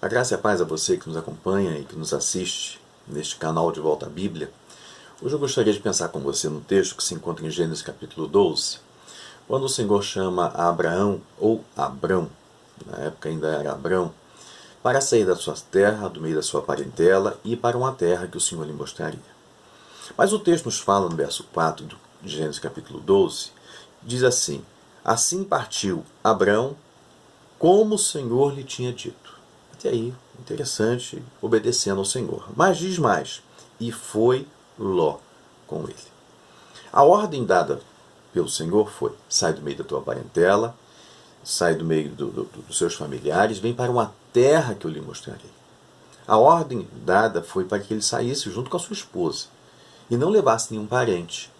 A graça e a paz a você que nos acompanha e que nos assiste neste canal de Volta à Bíblia. Hoje eu gostaria de pensar com você no texto que se encontra em Gênesis capítulo 12, quando o Senhor chama a Abraão, ou Abrão, na época ainda era Abrão, para sair da sua terra, do meio da sua parentela, e ir para uma terra que o Senhor lhe mostraria. Mas o texto nos fala no verso 4 de Gênesis capítulo 12, diz assim: assim partiu Abrão, como o Senhor lhe tinha dito. Até aí, interessante, obedecendo ao Senhor. Mas diz mais: e foi Ló com ele. A ordem dada pelo Senhor foi: sai do meio da tua parentela, sai do meio dos seus familiares, vem para uma terra que eu lhe mostrarei. A ordem dada foi para que ele saísse junto com a sua esposa e não levasse nenhum parente.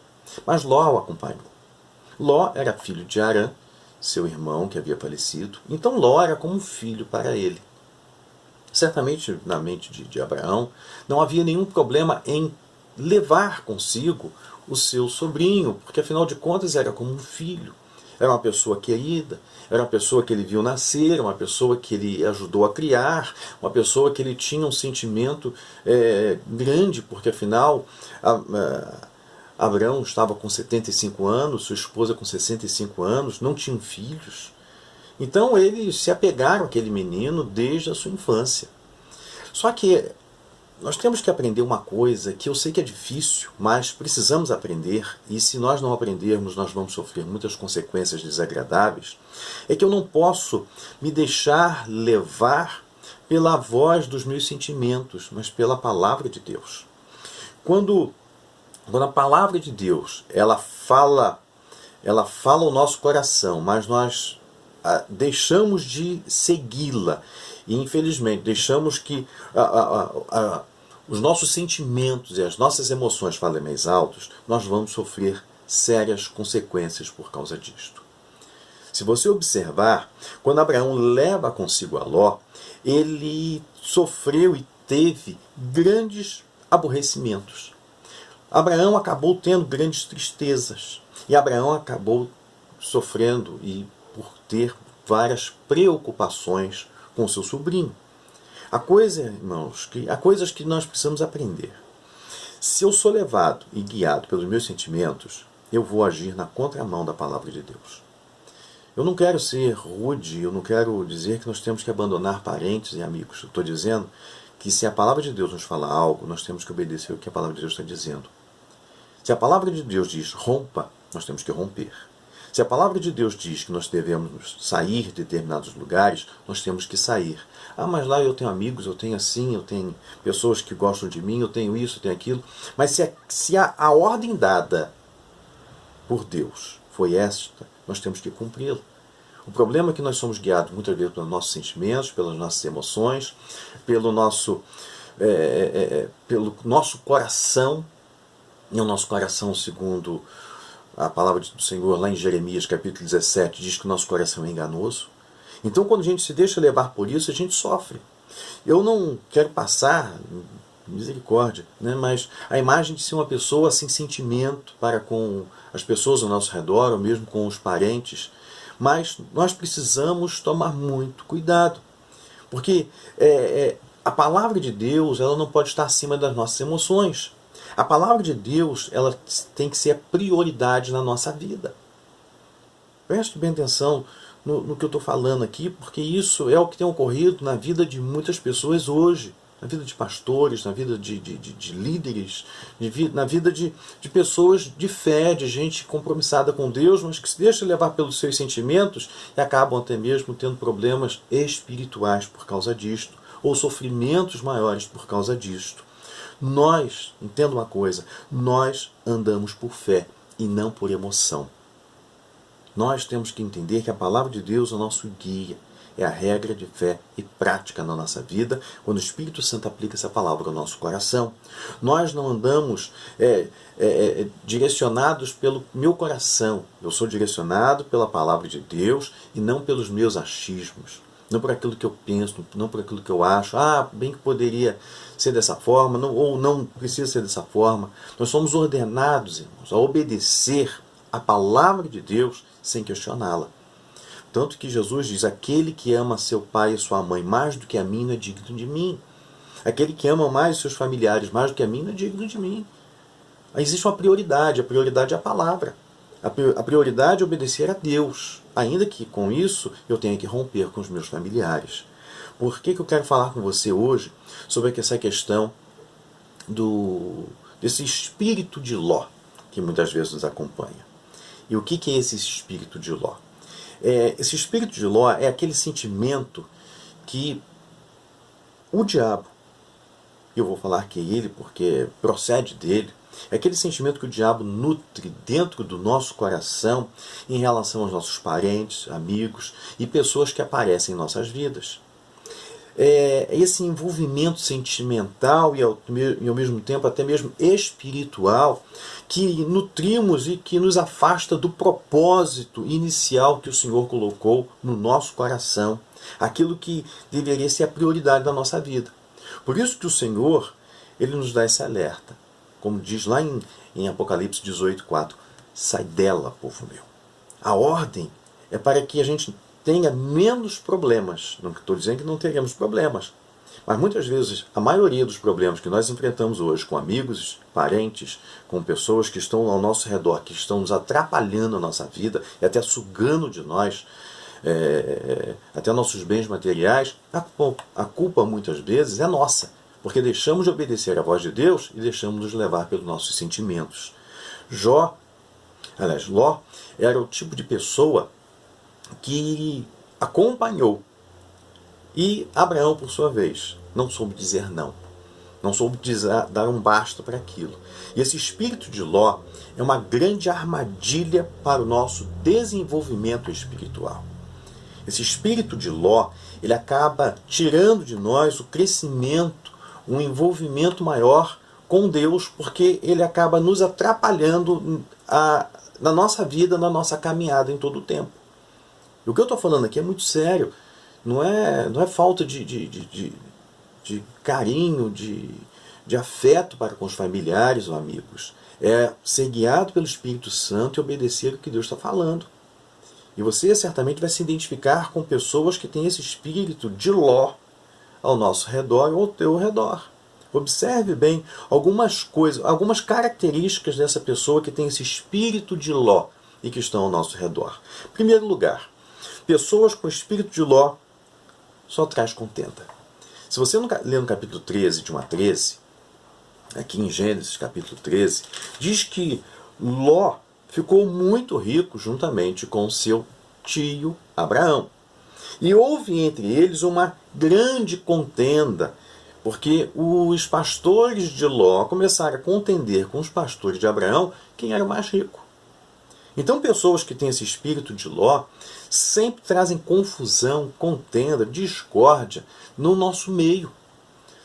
Mas Ló o acompanhou. Ló era filho de Harã, seu irmão que havia falecido. Então Ló era como um filho para ele. Certamente na mente de Abraão não havia nenhum problema em levar consigo o seu sobrinho, porque afinal de contas era como um filho. Era uma pessoa querida, era uma pessoa que ele viu nascer, uma pessoa que ele ajudou a criar, uma pessoa que ele tinha um sentimento grande, porque afinal Abraão estava com 75 anos, sua esposa com 65 anos, não tinham filhos. Então eles se apegaram àquele menino desde a sua infância. Só que nós temos que aprender uma coisa que eu sei que é difícil, mas precisamos aprender, e se nós não aprendermos, nós vamos sofrer muitas consequências desagradáveis, é que eu não posso me deixar levar pela voz dos meus sentimentos, mas pela palavra de Deus. Quando a palavra de Deus ela fala ao nosso coração, mas nós deixamos de segui-la e infelizmente deixamos que os nossos sentimentos e as nossas emoções falem mais altos, nós vamos sofrer sérias consequências por causa disto. Se você observar, quando Abraão leva consigo a Ló, ele sofreu e teve grandes aborrecimentos. Abraão acabou tendo grandes tristezas e Abraão acabou sofrendo e por ter várias preocupações com seu sobrinho. Há coisas que nós precisamos aprender. Se eu sou levado e guiado pelos meus sentimentos, eu vou agir na contramão da palavra de Deus. Eu não quero ser rude, eu não quero dizer que nós temos que abandonar parentes e amigos. Eu estou dizendo que se a palavra de Deus nos fala algo, nós temos que obedecer o que a palavra de Deus está dizendo. Se a palavra de Deus diz rompa, nós temos que romper. Se a palavra de Deus diz que nós devemos sair de determinados lugares, nós temos que sair. Ah, mas lá eu tenho amigos, eu tenho assim, eu tenho pessoas que gostam de mim, eu tenho isso, eu tenho aquilo. Mas se a ordem dada por Deus foi esta, nós temos que cumpri-la. O problema é que nós somos guiados muitas vezes pelos nossos sentimentos, pelas nossas emoções, pelo nosso coração. E o nosso coração, segundo a palavra do Senhor lá em Jeremias capítulo 17, diz que o nosso coração é enganoso. Então quando a gente se deixa levar por isso, a gente sofre. Eu não quero passar, misericórdia, mas a imagem de ser uma pessoa sem sentimento para com as pessoas ao nosso redor, ou mesmo com os parentes. Mas nós precisamos tomar muito cuidado. Porque a palavra de Deus ela não pode estar acima das nossas emoções. A palavra de Deus ela tem que ser a prioridade na nossa vida. Preste bem atenção no que eu estou falando aqui, porque isso é o que tem ocorrido na vida de muitas pessoas hoje. Na vida de pastores, na vida de líderes, na vida de pessoas de fé, de gente compromissada com Deus, mas que se deixa levar pelos seus sentimentos e acabam até mesmo tendo problemas espirituais por causa disto, ou sofrimentos maiores por causa disto. Nós, entenda uma coisa, nós andamos por fé e não por emoção. Nós temos que entender que a palavra de Deus é o nosso guia, é a regra de fé e prática na nossa vida, quando o Espírito Santo aplica essa palavra ao nosso coração. Nós não andamos direcionados pelo meu coração, eu sou direcionado pela palavra de Deus e não pelos meus achismos. Não por aquilo que eu penso, não por aquilo que eu acho. Ah, bem que poderia ser dessa forma, ou não precisa ser dessa forma. Nós somos ordenados, irmãos, a obedecer a palavra de Deus sem questioná-la. Tanto que Jesus diz, aquele que ama seu pai e sua mãe mais do que a mim não é digno de mim. Aquele que ama mais os seus familiares mais do que a mim não é digno de mim. Existe uma prioridade, a prioridade é a palavra. A prioridade é obedecer a Deus, ainda que com isso eu tenha que romper com os meus familiares. Por que eu quero falar com você hoje sobre essa questão desse espírito de Ló, que muitas vezes nos acompanha? E o que é esse espírito de Ló? Esse espírito de Ló é aquele sentimento que o diabo, eu vou falar que é ele porque procede dele, é aquele sentimento que o diabo nutre dentro do nosso coração em relação aos nossos parentes, amigos e pessoas que aparecem em nossas vidas. Esse envolvimento sentimental e ao mesmo tempo até mesmo espiritual que nutrimos e que nos afasta do propósito inicial que o Senhor colocou no nosso coração, aquilo que deveria ser a prioridade da nossa vida. Por isso que o Senhor, ele nos dá esse alerta, como diz lá em Apocalipse 18:4, sai dela, povo meu. A ordem é para que a gente tenha menos problemas. Não estou dizendo que não teremos problemas, mas muitas vezes a maioria dos problemas que nós enfrentamos hoje com amigos, parentes, com pessoas que estão ao nosso redor, que estão nos atrapalhando a nossa vida e até sugando de nós até nossos bens materiais, a culpa muitas vezes é nossa, porque deixamos de obedecer à voz de Deus e deixamos nos levar pelos nossos sentimentos. Ló era o tipo de pessoa que acompanhou. E Abraão, por sua vez, não soube dizer não. Não soube dar um basta para aquilo. E esse espírito de Ló é uma grande armadilha para o nosso desenvolvimento espiritual. Esse espírito de Ló, ele acaba tirando de nós o crescimento, um envolvimento maior com Deus, porque ele acaba nos atrapalhando na nossa vida, na nossa caminhada em todo o tempo. E o que eu estou falando aqui é muito sério. Não é falta de carinho, de afeto para com os familiares ou amigos. É ser guiado pelo Espírito Santo e obedecer o que Deus está falando. E você certamente vai se identificar com pessoas que têm esse espírito de Ló ao nosso redor ou ao teu redor. Observe bem algumas coisas, algumas características dessa pessoa que tem esse espírito de Ló e que estão ao nosso redor. Em primeiro lugar, pessoas com espírito de Ló só traz contenda. Se você ler no capítulo 13, de 1 a 13, aqui em Gênesis capítulo 13, diz que Ló ficou muito rico juntamente com seu tio Abraão. E houve entre eles uma grande contenda, porque os pastores de Ló começaram a contender com os pastores de Abraão quem era o mais rico. Então pessoas que têm esse espírito de Ló sempre trazem confusão, contenda, discórdia no nosso meio.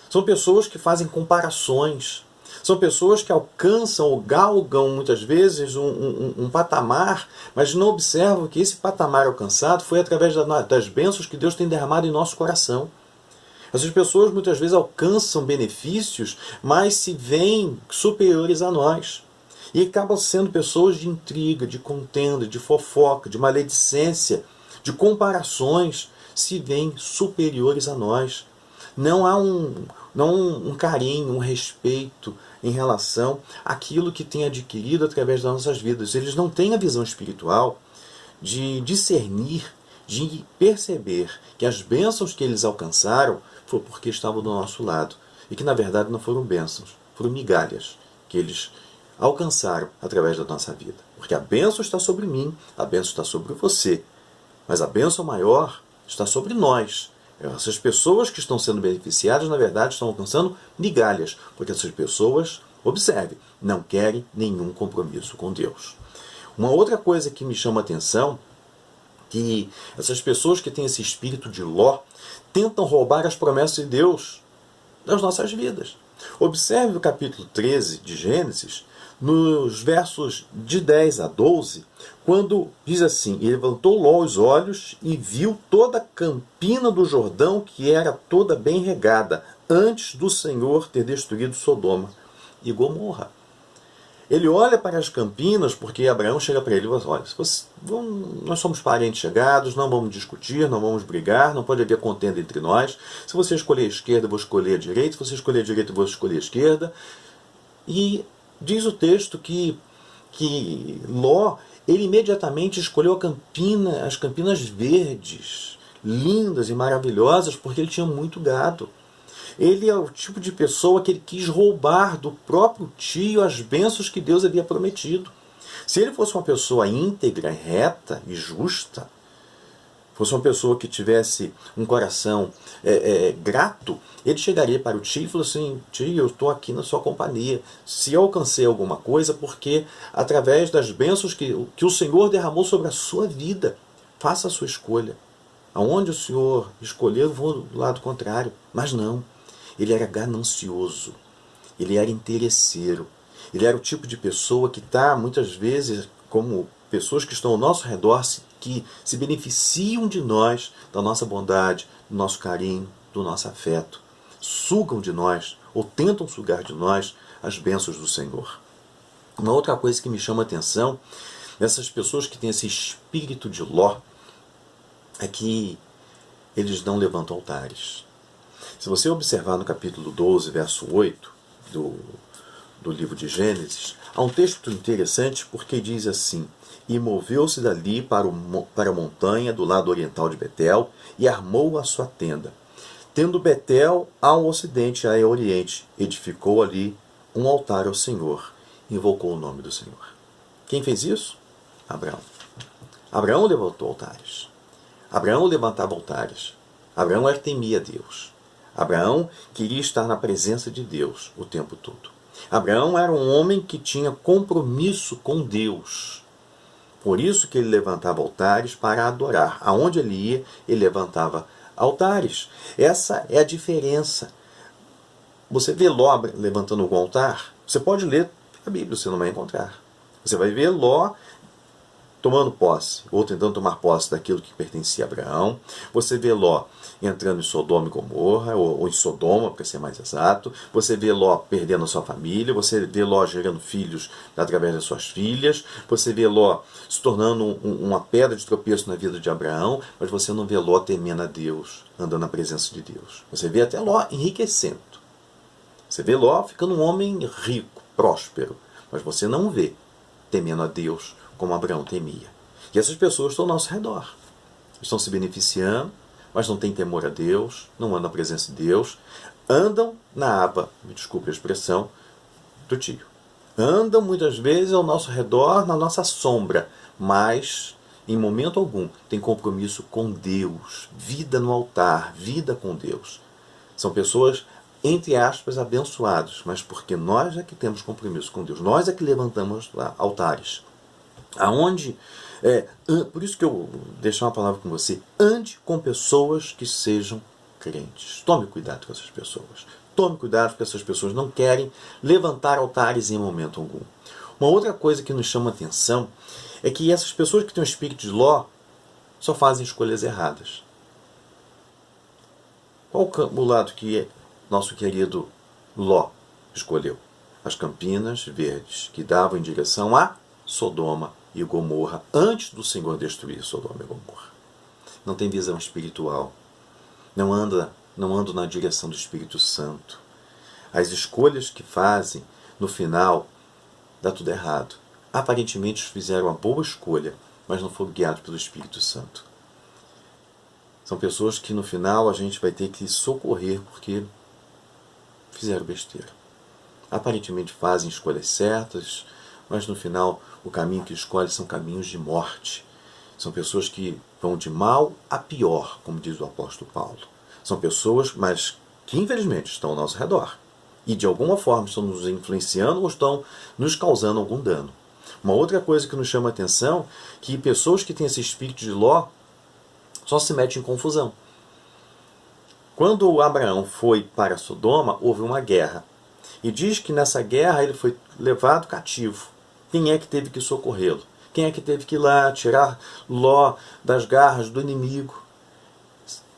São pessoas que fazem comparações. São pessoas que alcançam ou galgam muitas vezes um patamar, mas não observam que esse patamar alcançado foi através das bênçãos que Deus tem derramado em nosso coração. Essas pessoas muitas vezes alcançam benefícios, mas se veem superiores a nós. E acabam sendo pessoas de intriga, de contenda, de fofoca, de maledicência, de comparações, se veem superiores a nós. Não há um carinho, um respeito em relação àquilo que tem adquirido através das nossas vidas. Eles não têm a visão espiritual de discernir, de perceber que as bênçãos que eles alcançaram foi porque estavam do nosso lado. E que na verdade não foram bênçãos, foram migalhas que eles alcançaram através da nossa vida. Porque a bênção está sobre mim, a bênção está sobre você. Mas a bênção maior está sobre nós. Essas pessoas que estão sendo beneficiadas, na verdade, estão alcançando migalhas. Porque essas pessoas, observe, não querem nenhum compromisso com Deus. Uma outra coisa que me chama a atenção, que essas pessoas que têm esse espírito de Ló, tentam roubar as promessas de Deus das nossas vidas. Observe o capítulo 13 de Gênesis, nos versos de 10 a 12, quando diz assim: e levantou Ló os olhos e viu toda a campina do Jordão, que era toda bem regada, antes do Senhor ter destruído Sodoma e Gomorra. Ele olha para as campinas, porque Abraão chega para ele e fala: olha, nós somos parentes chegados, não vamos discutir, não vamos brigar, não pode haver contenda entre nós. Se você escolher a esquerda, eu vou escolher a direita. Se você escolher a direita, eu vou escolher a esquerda. E diz o texto que Ló, ele imediatamente escolheu as campinas verdes, lindas e maravilhosas, porque ele tinha muito gado. Ele é o tipo de pessoa que ele quis roubar do próprio tio as bênçãos que Deus havia prometido. Se ele fosse uma pessoa íntegra, reta e justa, fosse uma pessoa que tivesse um coração grato, ele chegaria para o tio e falou assim: tio, eu estou aqui na sua companhia. Se eu alcancei alguma coisa, porque através das bênçãos que o Senhor derramou sobre a sua vida, faça a sua escolha. Aonde o Senhor escolher, eu vou do lado contrário. Mas não. Ele era ganancioso, ele era interesseiro, ele era o tipo de pessoa que está, muitas vezes, como pessoas que estão ao nosso redor, que se beneficiam de nós, da nossa bondade, do nosso carinho, do nosso afeto, sugam de nós, ou tentam sugar de nós, as bênçãos do Senhor. Uma outra coisa que me chama a atenção, nessas pessoas que têm esse espírito de Ló, é que eles não levantam altares. Se você observar no capítulo 12, verso 8 do livro de Gênesis, há um texto interessante porque diz assim: e moveu-se dali para a montanha do lado oriental de Betel e armou a sua tenda. Tendo Betel ao ocidente e ao oriente, edificou ali um altar ao Senhor, invocou o nome do Senhor. Quem fez isso? Abraão. Abraão levantou altares. Abraão levantava altares. Abraão temia Deus. Abraão queria estar na presença de Deus o tempo todo. Abraão era um homem que tinha compromisso com Deus. Por isso que ele levantava altares para adorar. Aonde ele ia, ele levantava altares. Essa é a diferença. Você vê Ló levantando algum altar? Você pode ler a Bíblia, você não vai encontrar. Você vai ver Ló tomando posse, ou tentando tomar posse daquilo que pertencia a Abraão. Você vê Ló entrando em Sodoma e Gomorra, ou em Sodoma, para ser mais exato. Você vê Ló perdendo a sua família. Você vê Ló gerando filhos através das suas filhas. Você vê Ló se tornando uma pedra de tropeço na vida de Abraão, mas você não vê Ló temendo a Deus, andando na presença de Deus. Você vê até Ló enriquecendo. Você vê Ló ficando um homem rico, próspero, mas você não vê temendo a Deus como Abraão temia. E essas pessoas estão ao nosso redor. Estão se beneficiando, mas não têm temor a Deus, não andam na presença de Deus, andam na aba, me desculpe a expressão, do tio. Andam muitas vezes ao nosso redor, na nossa sombra, mas em momento algum tem compromisso com Deus, vida no altar, vida com Deus. São pessoas, entre aspas, abençoados, mas porque nós é que temos compromisso com Deus, nós é que levantamos altares. Aonde, por isso que eu vou deixar uma palavra com você: ande com pessoas que sejam crentes. Tome cuidado com essas pessoas. Tome cuidado porque essas pessoas não querem levantar altares em momento algum. Uma outra coisa que nos chama a atenção é que essas pessoas que têm o espírito de Ló só fazem escolhas erradas. Qual o lado que nosso querido Ló escolheu? As campinas verdes que davam em direção a Sodoma e Gomorra, antes do Senhor destruir Sodoma e Gomorra. Não tem visão espiritual. Não anda na direção do Espírito Santo. As escolhas que fazem, no final, dá tudo errado. Aparentemente fizeram uma boa escolha, mas não foram guiados pelo Espírito Santo. São pessoas que no final a gente vai ter que socorrer porque fizeram besteira. Aparentemente fazem escolhas certas, mas no final o caminho que escolhe são caminhos de morte. São pessoas que vão de mal a pior, como diz o apóstolo Paulo. São pessoas, mas que infelizmente estão ao nosso redor. E de alguma forma estão nos influenciando ou estão nos causando algum dano. Uma outra coisa que nos chama a atenção é que pessoas que têm esse espírito de Ló só se metem em confusão. Quando Abraão foi para Sodoma, houve uma guerra. E diz que nessa guerra ele foi levado cativo. Quem é que teve que socorrê-lo? Quem é que teve que ir lá tirar Ló das garras do inimigo?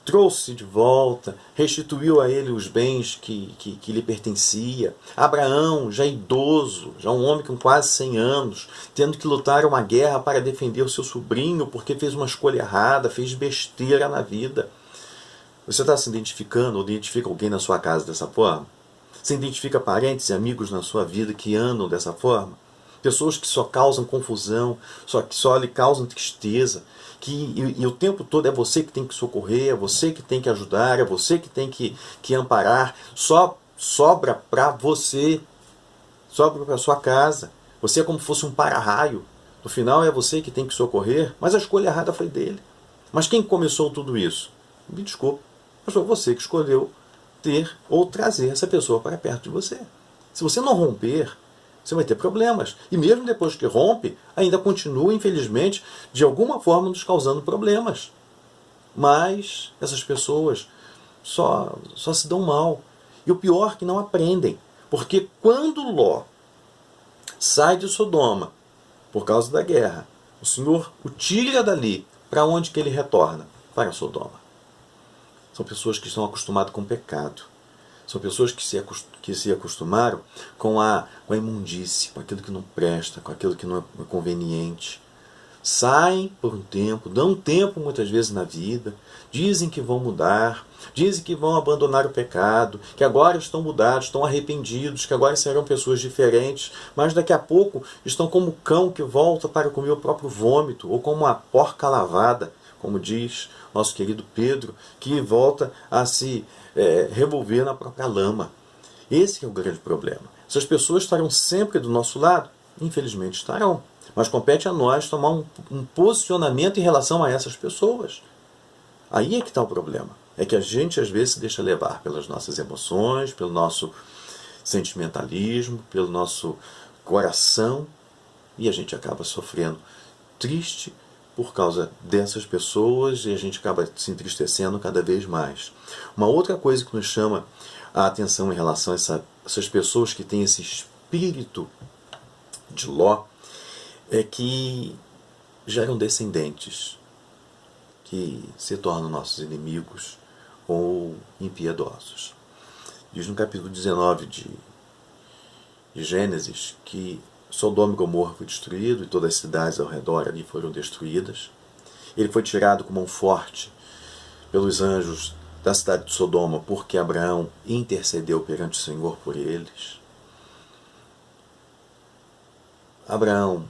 trouxe de volta, restituiu a ele os bens que lhe pertencia. Abraão, já idoso, já um homem com quase 100 anos, tendo que lutar uma guerra para defender o seu sobrinho porque fez uma escolha errada, fez besteira na vida. Você está se identificando ou identifica alguém na sua casa dessa forma? Você identifica parentes e amigos na sua vida que andam dessa forma? Pessoas que só causam confusão, que só lhe causam tristeza, e o tempo todo é você que tem que socorrer, é você que tem que ajudar, é você que tem que amparar, só sobra para você, sobra para sua casa. Você é como se fosse um para-raio. No final é você que tem que socorrer, mas a escolha errada foi dele. Mas quem começou tudo isso? Me desculpe, mas foi você que escolheu ter ou trazer essa pessoa para perto de você. Se você não romper, você vai ter problemas. E mesmo depois que rompe, ainda continua, infelizmente, de alguma forma nos causando problemas. Mas essas pessoas só se dão mal. E o pior é que não aprendem. Porque quando Ló sai de Sodoma por causa da guerra, o Senhor o tira dali. Para onde que ele retorna? Para Sodoma. São pessoas que estão acostumadas com o pecado. São pessoas que se acostumaram com a imundície, com aquilo que não presta, com aquilo que não é conveniente. Saem por um tempo, dão um tempo muitas vezes na vida, dizem que vão mudar, dizem que vão abandonar o pecado, que agora estão mudados, estão arrependidos, que agora serão pessoas diferentes, mas daqui a pouco estão como o cão que volta para comer o próprio vômito, ou como uma porca lavada, como diz nosso querido Pedro, que volta a se revolver na própria lama. Esse é o grande problema. Essas pessoas estarão sempre do nosso lado? Infelizmente estarão. Mas compete a nós tomar um posicionamento em relação a essas pessoas. Aí é que está o problema. É que a gente às vezes se deixa levar pelas nossas emoções, pelo nosso sentimentalismo, pelo nosso coração, e a gente acaba sofrendo triste por causa dessas pessoas, e a gente acaba se entristecendo cada vez mais. Uma outra coisa que nos chama a atenção em relação a essas pessoas que têm esse espírito de Ló é que geram descendentes que se tornam nossos inimigos ou impiedosos. Diz no capítulo 19 de Gênesis que Sodoma e Gomorra foi destruído e todas as cidades ao redor ali foram destruídas. Ele foi tirado com mão forte pelos anjos da cidade de Sodoma porque Abraão intercedeu perante o Senhor por eles. Abraão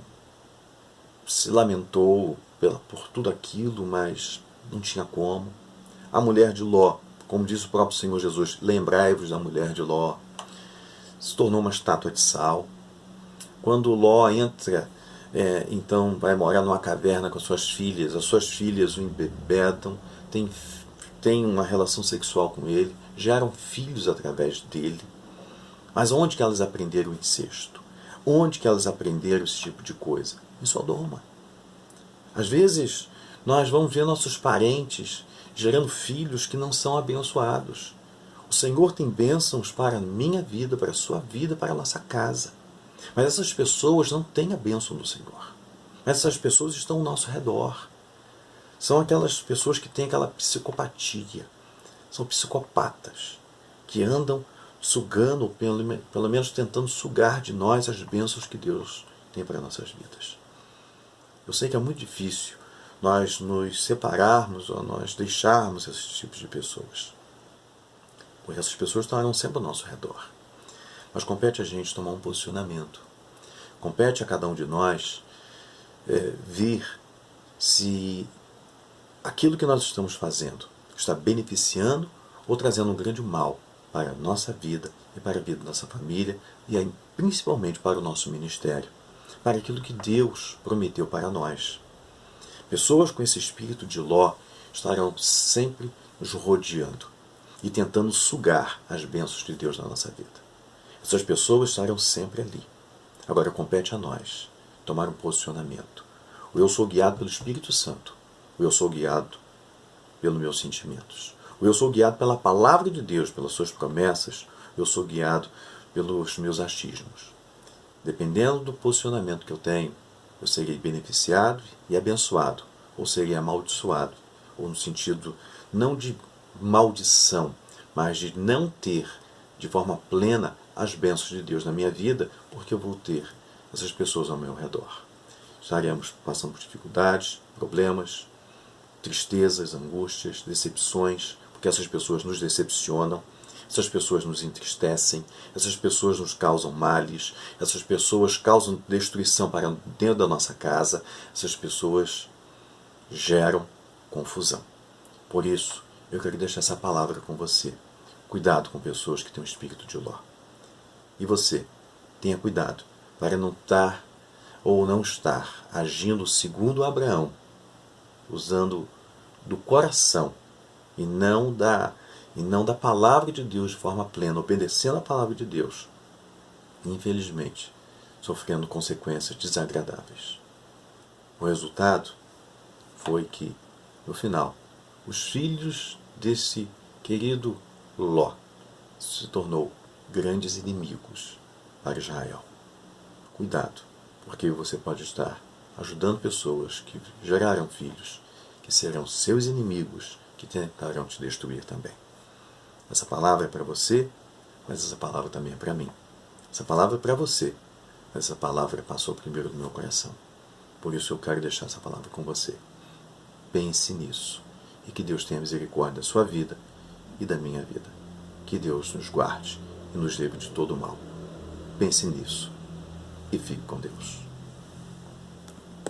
se lamentou por tudo aquilo, mas não tinha como. A mulher de Ló, como diz o próprio Senhor Jesus, lembrai-vos da mulher de Ló, se tornou uma estátua de sal. Quando Ló entra, então vai morar numa caverna com as suas filhas o embebedam, tem uma relação sexual com ele, geram filhos através dele. Mas onde que elas aprenderam o incesto? Onde que elas aprenderam esse tipo de coisa? Em Sodoma. Às vezes, nós vamos ver nossos parentes gerando filhos que não são abençoados. O Senhor tem bênçãos para a minha vida, para a sua vida, para a nossa casa. Mas essas pessoas não têm a bênção do Senhor. Essas pessoas estão ao nosso redor. São aquelas pessoas que têm aquela psicopatia. São psicopatas que andam sugando, ou pelo menos tentando sugar de nós as bênçãos que Deus tem para nossas vidas. Eu sei que é muito difícil nós nos separarmos ou nós deixarmos esses tipos de pessoas. Porque essas pessoas estarão sempre ao nosso redor. Mas compete a gente tomar um posicionamento. Compete a cada um de nós ver se aquilo que nós estamos fazendo está beneficiando ou trazendo um grande mal para a nossa vida e para a vida da nossa família e aí, principalmente para o nosso ministério, para aquilo que Deus prometeu para nós. Pessoas com esse espírito de Ló estarão sempre nos rodeando e tentando sugar as bênçãos de Deus na nossa vida. Essas pessoas estarão sempre ali. Agora compete a nós tomar um posicionamento. Ou eu sou guiado pelo Espírito Santo, ou eu sou guiado pelos meus sentimentos. Ou eu sou guiado pela palavra de Deus, pelas suas promessas, ou eu sou guiado pelos meus achismos. Dependendo do posicionamento que eu tenho, eu serei beneficiado e abençoado, ou serei amaldiçoado, ou no sentido não de maldição, mas de não ter de forma plena as bênçãos de Deus na minha vida, porque eu vou ter essas pessoas ao meu redor. Estaremos passando por dificuldades, problemas, tristezas, angústias, decepções, porque essas pessoas nos decepcionam, essas pessoas nos entristecem, essas pessoas nos causam males, essas pessoas causam destruição para dentro da nossa casa, essas pessoas geram confusão. Por isso, eu quero deixar essa palavra com você. Cuidado com pessoas que têm o espírito de Ló. E você, tenha cuidado para não estar ou não estar agindo segundo Abraão, usando do coração e não da palavra de Deus de forma plena, obedecendo a palavra de Deus, infelizmente, sofrendo consequências desagradáveis. O resultado foi que, no final, os filhos desse querido Ló se tornou grandes inimigos para Israel. Cuidado, porque você pode estar ajudando pessoas que geraram filhos, que serão seus inimigos, que tentarão te destruir também. Essa palavra é para você, mas essa palavra também é para mim. Essa palavra é para você, mas essa palavra passou primeiro no meu coração. Por isso eu quero deixar essa palavra com você. Pense nisso e que Deus tenha misericórdia da sua vida e da minha vida. Que Deus nos guarde e nos livre de todo o mal. Pense nisso e fique com Deus.